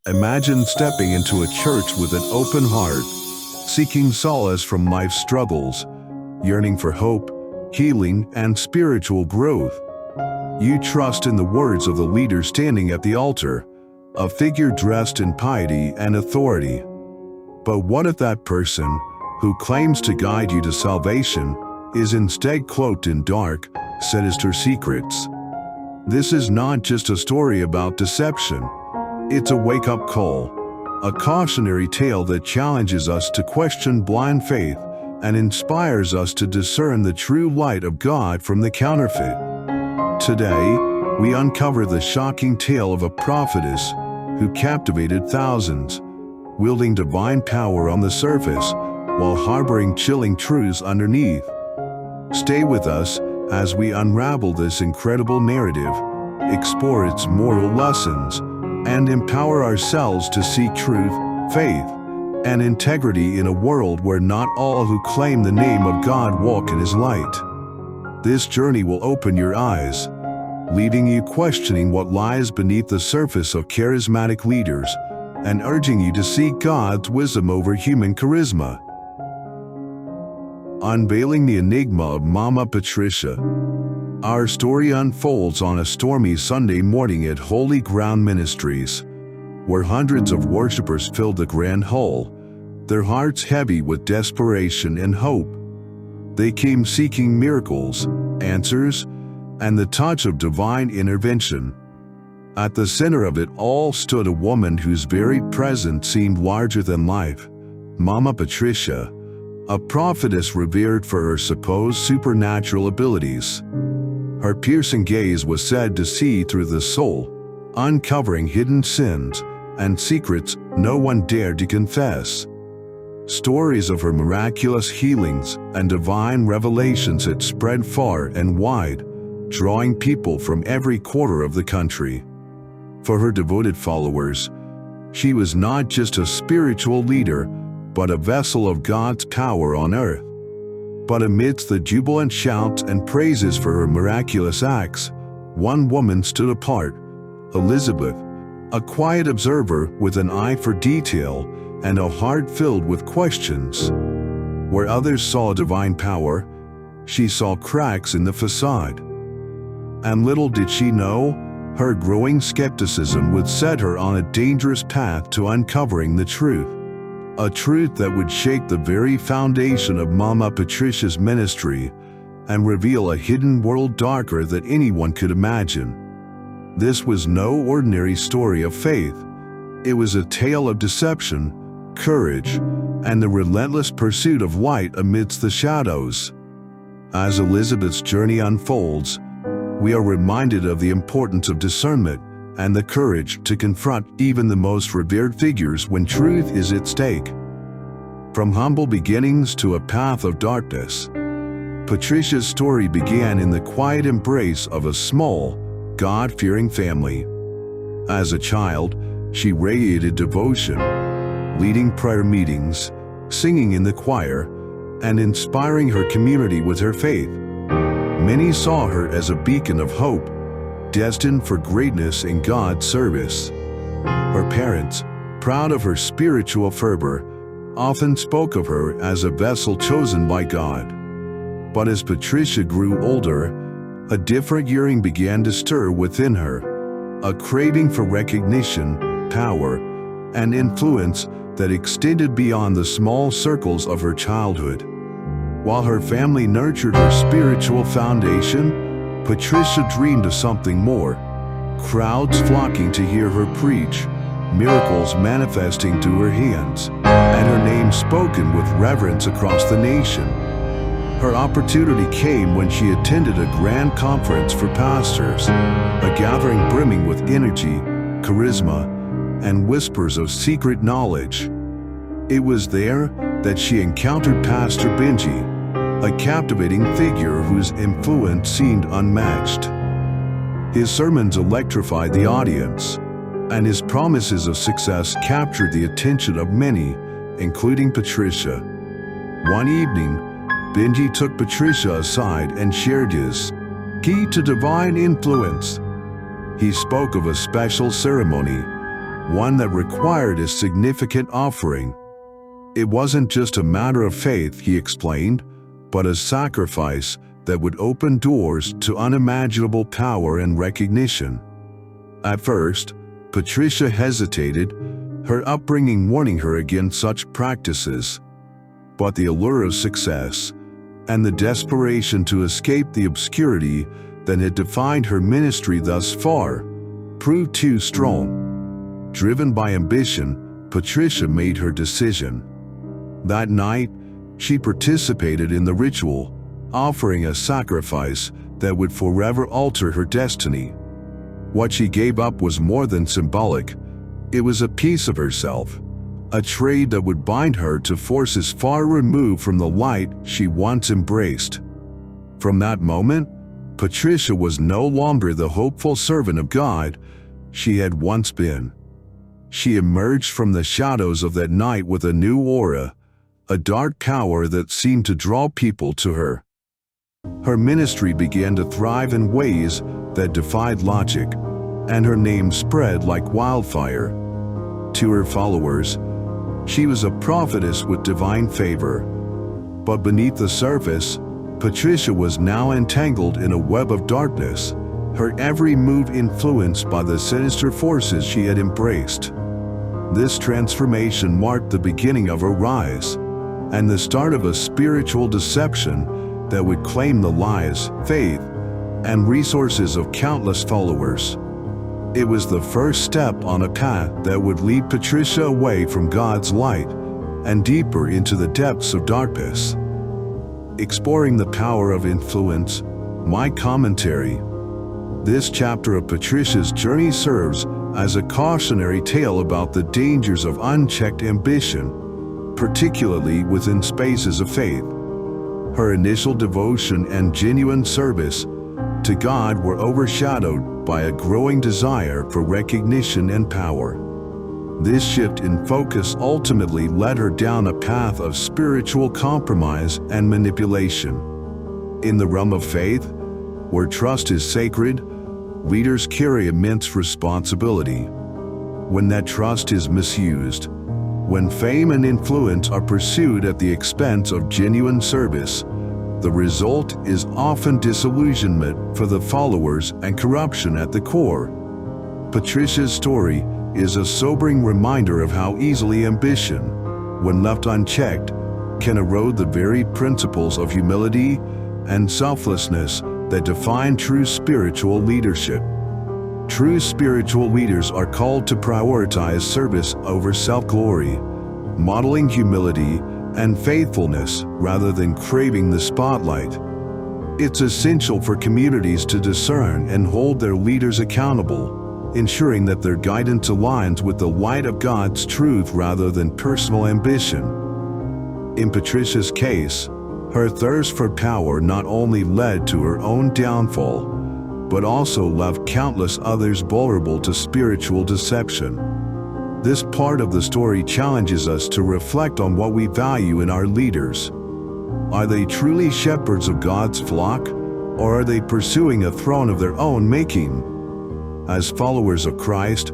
Imagine stepping into a church with an open heart, seeking solace from life's struggles, yearning for hope, healing, and spiritual growth. You trust in the words of the leader standing at the altar, a figure dressed in piety and authority. But what if that person, who claims to guide you to salvation, is instead cloaked in dark, sinister secrets? This is not just a story about deception. It's a wake-up call, a cautionary tale that challenges us to question blind faith and inspires us to discern the true light of God from the counterfeit. Today, we uncover the shocking tale of a prophetess who captivated thousands, wielding divine power on the surface while harboring chilling truths underneath. Stay with us as we unravel this incredible narrative, explore its moral lessons, and empower ourselves to seek truth, faith, and integrity in a world where not all who claim the name of God walk in His light. This journey will open your eyes, leaving you questioning what lies beneath the surface of charismatic leaders and urging you to seek God's wisdom over human charisma. Unveiling the enigma of Mama Patricia. Our story unfolds on a stormy Sunday morning at Holy Ground Ministries, where hundreds of worshipers filled the grand hall, their hearts heavy with desperation and hope. They came seeking miracles, answers, and the touch of divine intervention. At the center of it all stood a woman whose very presence seemed larger than life, Mama Patricia, a prophetess revered for her supposed supernatural abilities. Her piercing gaze was said to see through the soul, uncovering hidden sins and secrets no one dared to confess. Stories of her miraculous healings and divine revelations had spread far and wide, drawing people from every quarter of the country. For her devoted followers, she was not just a spiritual leader, but a vessel of God's power on earth. But amidst the jubilant shouts and praises for her miraculous acts, one woman stood apart, Elizabeth, a quiet observer with an eye for detail and a heart filled with questions. Where others saw divine power, she saw cracks in the facade. And little did she know, her growing skepticism would set her on a dangerous path to uncovering the truth. A truth that would shake the very foundation of Mama Patricia's ministry and reveal a hidden world darker than anyone could imagine. This was no ordinary story of faith. It was a tale of deception, courage, and the relentless pursuit of light amidst the shadows. As Elizabeth's journey unfolds, we are reminded of the importance of discernment and the courage to confront even the most revered figures when truth is at stake. From humble beginnings to a path of darkness, Patricia's story began in the quiet embrace of a small, God-fearing family. As a child, she radiated devotion, leading prayer meetings, singing in the choir, and inspiring her community with her faith. Many saw her as a beacon of hope, destined for greatness in God's service. Her parents, proud of her spiritual fervor, often spoke of her as a vessel chosen by God. But as Patricia grew older, a different yearning began to stir within her, a craving for recognition, power, and influence that extended beyond the small circles of her childhood. While her family nurtured her spiritual foundation, Patricia dreamed of something more. Crowds flocking to hear her preach, miracles manifesting through her hands, and her name spoken with reverence across the nation. Her opportunity came when she attended a grand conference for pastors, a gathering brimming with energy, charisma, and whispers of secret knowledge. It was there that she encountered Pastor Benji, a captivating figure whose influence seemed unmatched. His sermons electrified the audience, and his promises of success captured the attention of many, including Patricia. One evening, Benji took Patricia aside and shared his key to divine influence. He spoke of a special ceremony, one that required a significant offering. It wasn't just a matter of faith, he explained, but a sacrifice that would open doors to unimaginable power and recognition. At first, Patricia hesitated, her upbringing warning her against such practices. But the allure of success and the desperation to escape the obscurity that had defined her ministry thus far proved too strong. Driven by ambition, Patricia made her decision. That night, she participated in the ritual, offering a sacrifice that would forever alter her destiny. What she gave up was more than symbolic. It was a piece of herself, a trade that would bind her to forces far removed from the light she once embraced. From that moment, Patricia was no longer the hopeful servant of God she had once been. She emerged from the shadows of that night with a new aura, a dark power that seemed to draw people to her. Her ministry began to thrive in ways that defied logic, and her name spread like wildfire. To her followers, she was a prophetess with divine favor. But beneath the surface, Patricia was now entangled in a web of darkness, her every move influenced by the sinister forces she had embraced. This transformation marked the beginning of her rise, and the start of a spiritual deception that would claim the lives, faith, and resources of countless followers. It was the first step on a path that would lead Patricia away from God's light and deeper into the depths of darkness. Exploring the power of influence, my commentary. This chapter of Patricia's journey serves as a cautionary tale about the dangers of unchecked ambition, particularly within spaces of faith. Her initial devotion and genuine service to God were overshadowed by a growing desire for recognition and power. This shift in focus ultimately led her down a path of spiritual compromise and manipulation. In the realm of faith, where trust is sacred, leaders carry immense responsibility. When that trust is misused, when fame and influence are pursued at the expense of genuine service, the result is often disillusionment for the followers and corruption at the core. Patricia's story is a sobering reminder of how easily ambition, when left unchecked, can erode the very principles of humility and selflessness that define true spiritual leadership. True spiritual leaders are called to prioritize service over self-glory, modeling humility and faithfulness rather than craving the spotlight. It's essential for communities to discern and hold their leaders accountable, ensuring that their guidance aligns with the light of God's truth rather than personal ambition. In Patricia's case, her thirst for power not only led to her own downfall, but also left countless others vulnerable to spiritual deception. This part of the story challenges us to reflect on what we value in our leaders. Are they truly shepherds of God's flock, or are they pursuing a throne of their own making? As followers of Christ,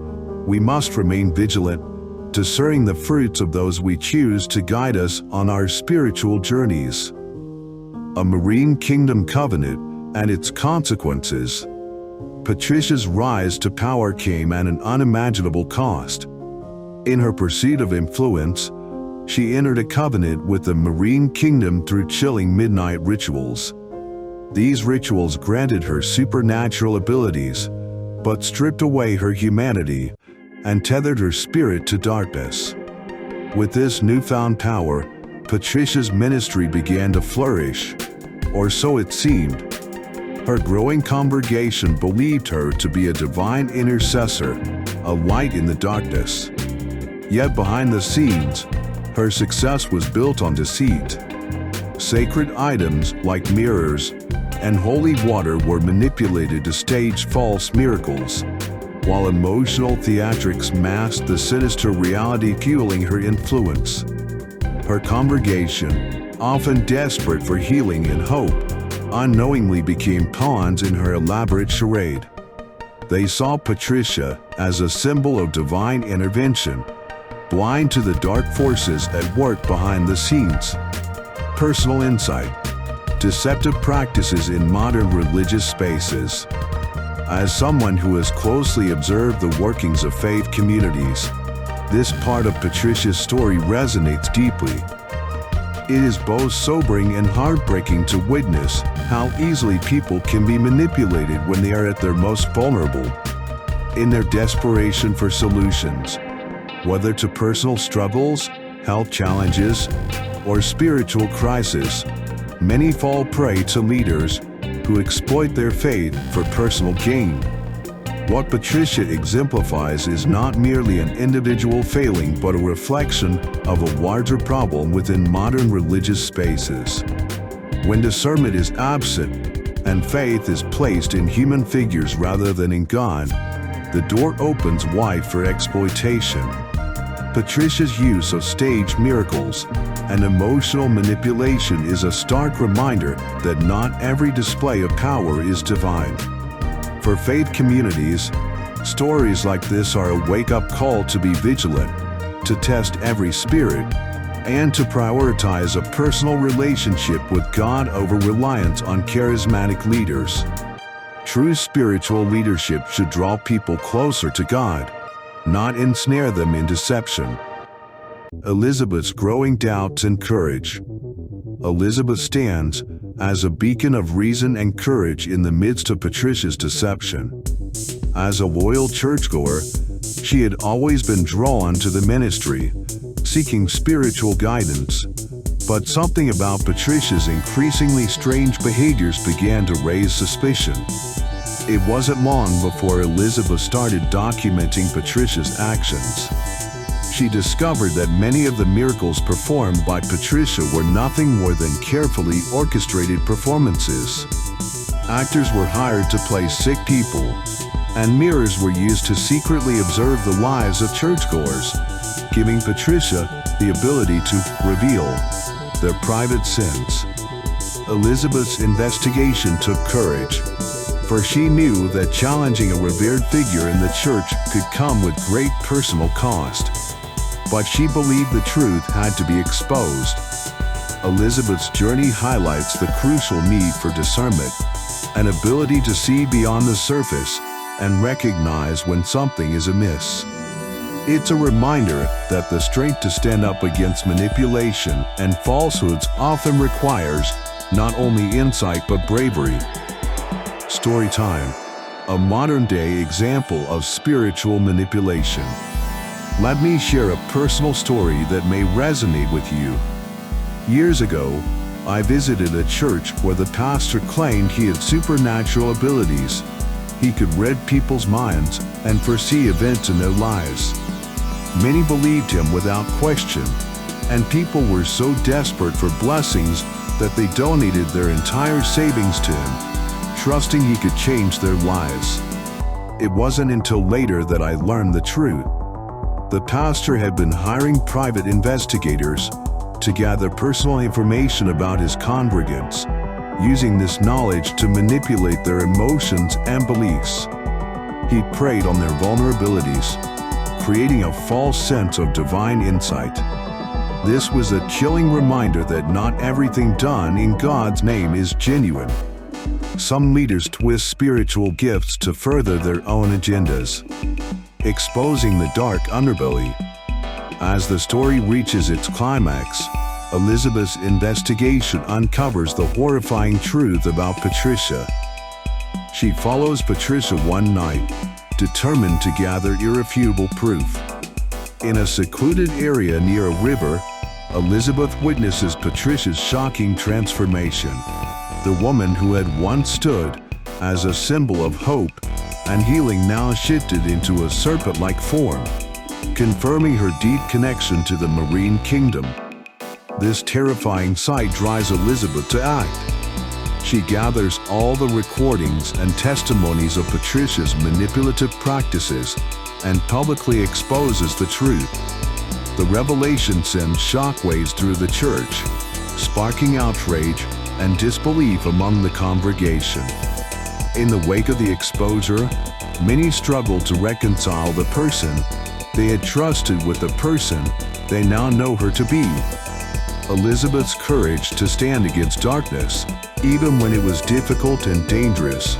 we must remain vigilant, discerning the fruits of those we choose to guide us on our spiritual journeys. A marine kingdom covenant and its consequences. Patricia's rise to power came at an unimaginable cost. In her pursuit of influence, she entered a covenant with the marine kingdom through chilling midnight rituals. These rituals granted her supernatural abilities, but stripped away her humanity and tethered her spirit to darkness. With this newfound power, Patricia's ministry began to flourish, or so it seemed. Her growing congregation believed her to be a divine intercessor, a light in the darkness. Yet behind the scenes, her success was built on deceit. Sacred items like mirrors and holy water were manipulated to stage false miracles, while emotional theatrics masked the sinister reality fueling her influence. Her congregation, often desperate for healing and hope, unknowingly became pawns in her elaborate charade. They saw Patricia as a symbol of divine intervention, blind to the dark forces at work behind the scenes. Personal insight: deceptive practices in modern religious spaces. As someone who has closely observed the workings of faith communities, this part of Patricia's story resonates deeply. It is both sobering and heartbreaking to witness how easily people can be manipulated when they are at their most vulnerable. In their desperation for solutions, whether to personal struggles, health challenges, or spiritual crisis, many fall prey to leaders who exploit their faith for personal gain. What Patricia exemplifies is not merely an individual failing but a reflection of a larger problem within modern religious spaces. When discernment is absent and faith is placed in human figures rather than in God, the door opens wide for exploitation. Patricia's use of staged miracles and emotional manipulation is a stark reminder that not every display of power is divine. For faith communities, stories like this are a wake-up call to be vigilant, to test every spirit, and to prioritize a personal relationship with God over reliance on charismatic leaders. True spiritual leadership should draw people closer to God, not ensnare them in deception. Elizabeth's growing doubts and courage. Elizabeth stands as a beacon of reason and courage in the midst of Patricia's deception. As a loyal churchgoer, she had always been drawn to the ministry, seeking spiritual guidance. But something about Patricia's increasingly strange behaviors began to raise suspicion. It wasn't long before Elizabeth started documenting Patricia's actions. She discovered that many of the miracles performed by Patricia were nothing more than carefully orchestrated performances. Actors were hired to play sick people, and mirrors were used to secretly observe the lives of churchgoers, giving Patricia the ability to reveal their private sins. Elizabeth's investigation took courage, for she knew that challenging a revered figure in the church could come with great personal cost. But she believed the truth had to be exposed. Elizabeth's journey highlights the crucial need for discernment, an ability to see beyond the surface and recognize when something is amiss. It's a reminder that the strength to stand up against manipulation and falsehoods often requires not only insight but bravery. Story time: a modern-day example of spiritual manipulation. Let me share a personal story that may resonate with you. Years ago, I visited a church where the pastor claimed he had supernatural abilities. He could read people's minds and foresee events in their lives. Many believed him without question, and people were so desperate for blessings that they donated their entire savings to him, trusting he could change their lives. It wasn't until later that I learned the truth. The pastor had been hiring private investigators to gather personal information about his congregants, using this knowledge to manipulate their emotions and beliefs. He preyed on their vulnerabilities, creating a false sense of divine insight. This was a chilling reminder that not everything done in God's name is genuine. Some leaders twist spiritual gifts to further their own agendas, exposing the dark underbelly. As the story reaches its climax, Elizabeth's investigation uncovers the horrifying truth about Patricia. She follows Patricia one night, determined to gather irrefutable proof. In a secluded area near a river, Elizabeth witnesses Patricia's shocking transformation. The woman who had once stood as a symbol of hope and healing now shifted into a serpent-like form, confirming her deep connection to the marine kingdom. This terrifying sight drives Elizabeth to act. She gathers all the recordings and testimonies of Patricia's manipulative practices and publicly exposes the truth. The revelation sends shockwaves through the church, sparking outrage and disbelief among the congregation. In the wake of the exposure, Many struggled to reconcile the person they had trusted with the person they now know her to be. Elizabeth's courage to stand against darkness, even when it was difficult and dangerous,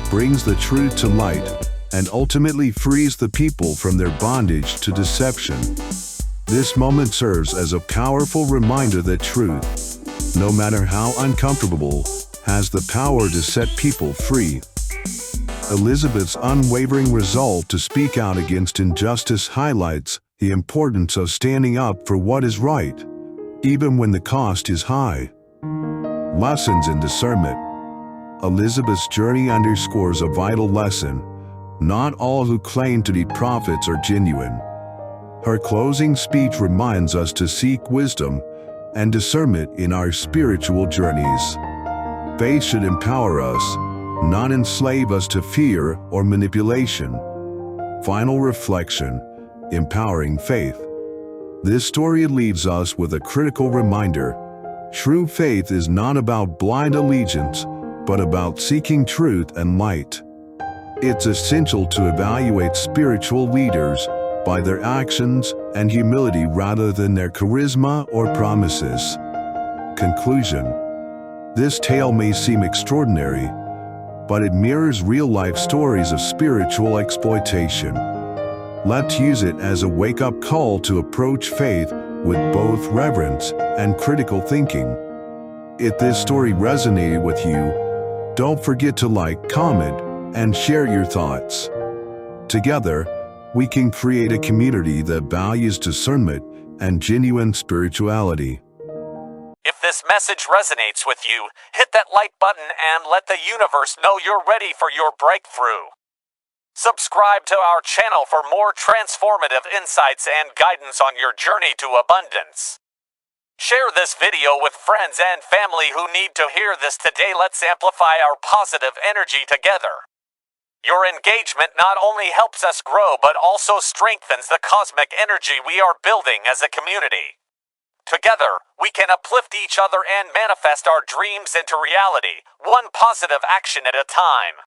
brings the truth to light and ultimately frees the people from their bondage to deception. This moment serves as a powerful reminder that truth, no matter how uncomfortable, has the power to set people free. Elizabeth's unwavering resolve to speak out against injustice highlights the importance of standing up for what is right, even when the cost is high. Lessons in discernment. Elizabeth's journey underscores a vital lesson. Not all who claim to be prophets are genuine. Her closing speech reminds us to seek wisdom and discernment in our spiritual journeys. Faith should empower us, not enslave us to fear or manipulation. Final reflection: empowering faith. This story leaves us with a critical reminder. True faith is not about blind allegiance, but about seeking truth and light. It's essential to evaluate spiritual leaders by their actions and humility rather than their charisma or promises. Conclusion: this tale may seem extraordinary, but it mirrors real-life stories of spiritual exploitation. Let's use it as a wake-up call to approach faith with both reverence and critical thinking. If this story resonated with you, don't forget to like, comment, and share your thoughts. Together, we can create a community that values discernment and genuine spirituality. If this message resonates with you, hit that like button and let the universe know you're ready for your breakthrough. Subscribe to our channel for more transformative insights and guidance on your journey to abundance. Share this video with friends and family who need to hear this today. Let's amplify our positive energy together. Your engagement not only helps us grow but also strengthens the cosmic energy we are building as a community. Together, we can uplift each other and manifest our dreams into reality, one positive action at a time.